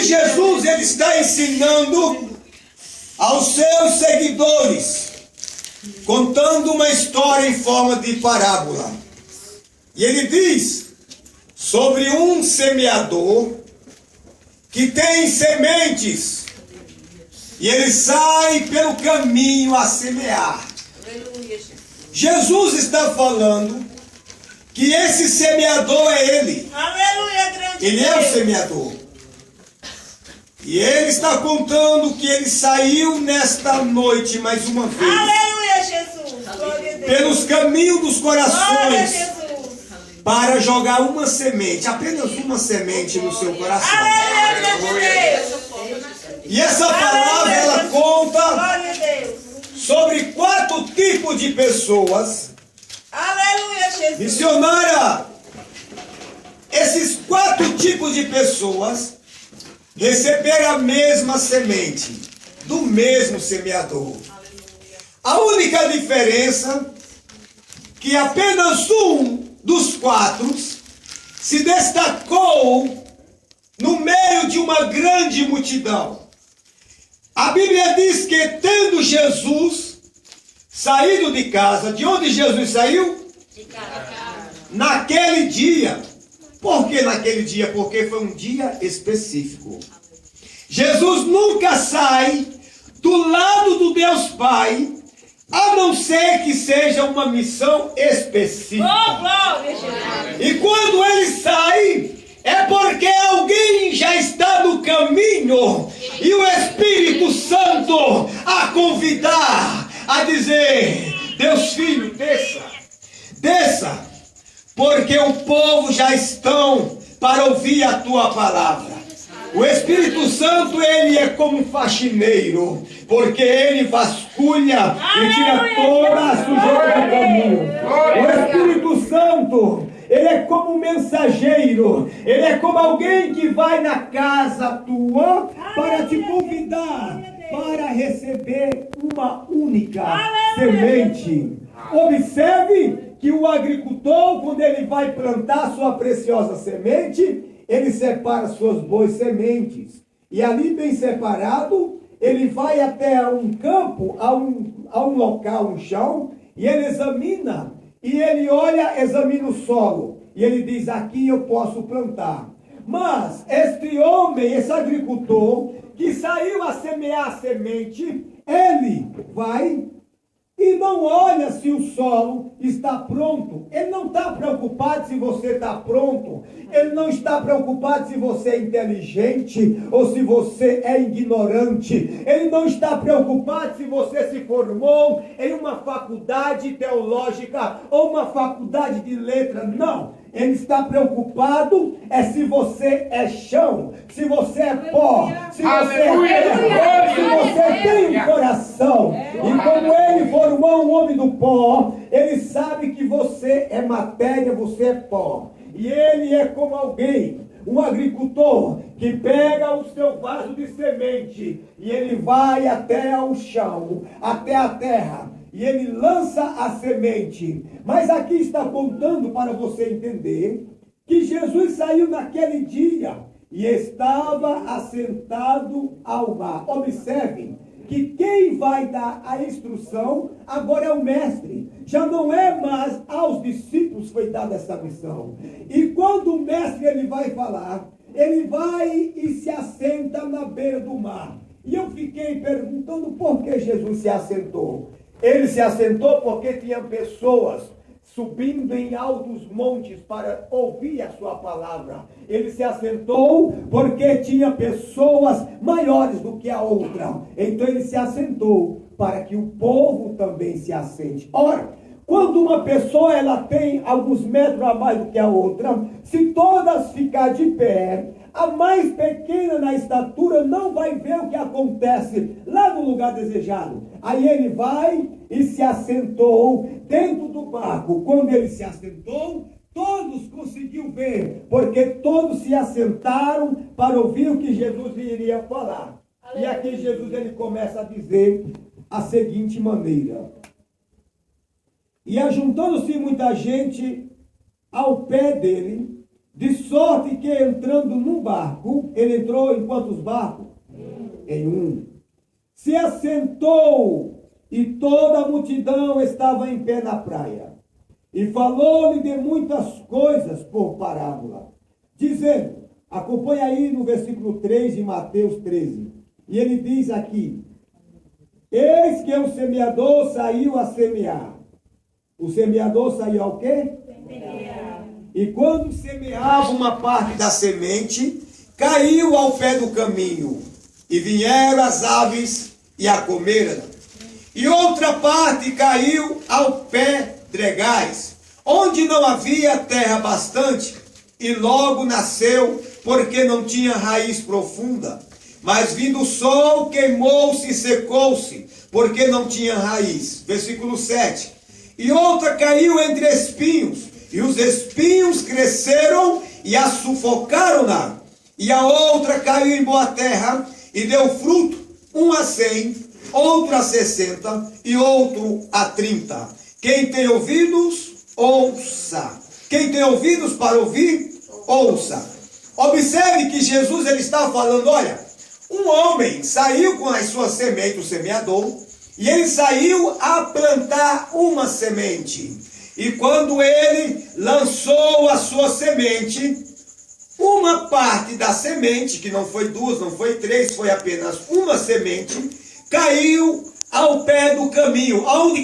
Jesus ele está ensinando aos seus seguidores, contando uma história em forma de parábola. E ele diz sobre um semeador que tem sementes e ele sai pelo caminho a semear. Jesus está falando que esse semeador é ele. Aleluia, grande Ele é o semeador. E ele está contando que ele saiu nesta noite mais uma vez. Aleluia, Jesus. Glória a Deus. Pelos caminhos dos Glória a corações Jesus. para jogar uma semente, apenas uma semente no seu coração. Aleluia, grande Deus. E essa palavra ela conta Glória a Deus. sobre 4 tipos de pessoas. Aleluia, Jesus. Missionária, esses 4 tipos de pessoas receberam a mesma semente, do mesmo semeador. A única diferença que apenas um dos 4 se destacou no meio de uma grande multidão. A Bíblia diz que tendo Jesus saído de casa, de onde Jesus saiu? De casa. Naquele dia. Por que naquele dia? Porque foi um dia específico. Jesus nunca sai do lado do Deus Pai, a não ser que seja uma missão específica. Oh, glória a Jesus. E quando ele sai, é porque alguém já está no caminho e o Espírito Santo a convidar, a dizer: Deus filho, desça, desça, porque o povo já estão para ouvir a tua palavra. O Espírito Santo, ele é como um faxineiro, porque ele vasculha e tira toda a sujeira do caminho. O Espírito Santo, ele é como um mensageiro, ele é como alguém que vai na casa tua para te convidar para receber uma única semente. Observe que o agricultor, quando ele vai plantar sua preciosa semente, ele separa suas boas sementes. E ali bem separado, ele vai até um campo, a um local, um chão, e ele examina, e ele olha, examina o solo. E ele diz: aqui eu posso plantar. Mas este homem, esse agricultor, que saiu a semear a semente, ele vai e não olha se o solo está pronto. Ele não está preocupado se você está pronto. Ele não está preocupado se você é inteligente ou se você é ignorante. Ele não está preocupado se você se formou em uma faculdade teológica ou uma faculdade de letras. Não. Ele está preocupado se você é chão, se você é pó, se você é terra, se você tem um coração. E como ele formou um homem do pó, ele sabe que você é matéria, você é pó. E ele é como alguém, um agricultor, que pega o seu vaso de semente e ele vai até o chão, até a terra. E ele lança a semente. Mas aqui está contando para você entender que Jesus saiu naquele dia e estava assentado ao mar. Observe que quem vai dar a instrução agora é o mestre. Já não é mais aos discípulos foi dada essa missão. E quando o mestre ele vai falar, ele vai e se assenta na beira do mar. E eu fiquei perguntando por que Jesus se assentou. Ele se assentou porque tinha pessoas subindo em altos montes para ouvir a sua palavra. Ele se assentou porque tinha pessoas maiores do que a outra. Então ele se assentou para que o povo também se assente. Ora, quando uma pessoa ela tem alguns metros a mais do que a outra, se todas ficar de pé, a mais pequena na estatura não vai ver o que acontece lá no lugar desejado. Aí ele vai e se assentou dentro do barco. Quando ele se assentou, todos conseguiram ver, porque todos se assentaram para ouvir o que Jesus iria falar. E aqui Jesus ele começa a dizer a seguinte maneira: e ajuntando-se muita gente ao pé dele, De sorte que entrando num barco, ele entrou em quantos barcos? Em um. Se assentou e toda a multidão estava em pé na praia. E falou-lhe de muitas coisas por parábola, dizendo, acompanha aí no versículo 3 de Mateus 13. E ele diz aqui, eis que o semeador saiu a semear. O semeador saiu ao quê? Semear. E quando semeava, uma parte da semente caiu ao pé do caminho, e vieram as aves e a comeram. E outra parte caiu ao pé pedregais, onde não havia terra bastante, e logo nasceu, porque não tinha raiz profunda. Mas vindo o sol, queimou-se e secou-se, porque não tinha raiz. Versículo 7. E outra caiu entre espinhos, e os espinhos cresceram e a sufocaram-na. E a outra caiu em boa terra, e deu fruto, um a 100, outro a 60, e outro a 30. Quem tem ouvidos, ouça. Quem tem ouvidos para ouvir, ouça. Observe que Jesus ele está falando, olha, um homem saiu com as suas sementes, o semeador, e ele saiu a plantar uma semente. E quando ele lançou a sua semente, uma parte da semente, que não foi duas, não foi três, foi apenas uma semente, caiu ao pé do caminho, aonde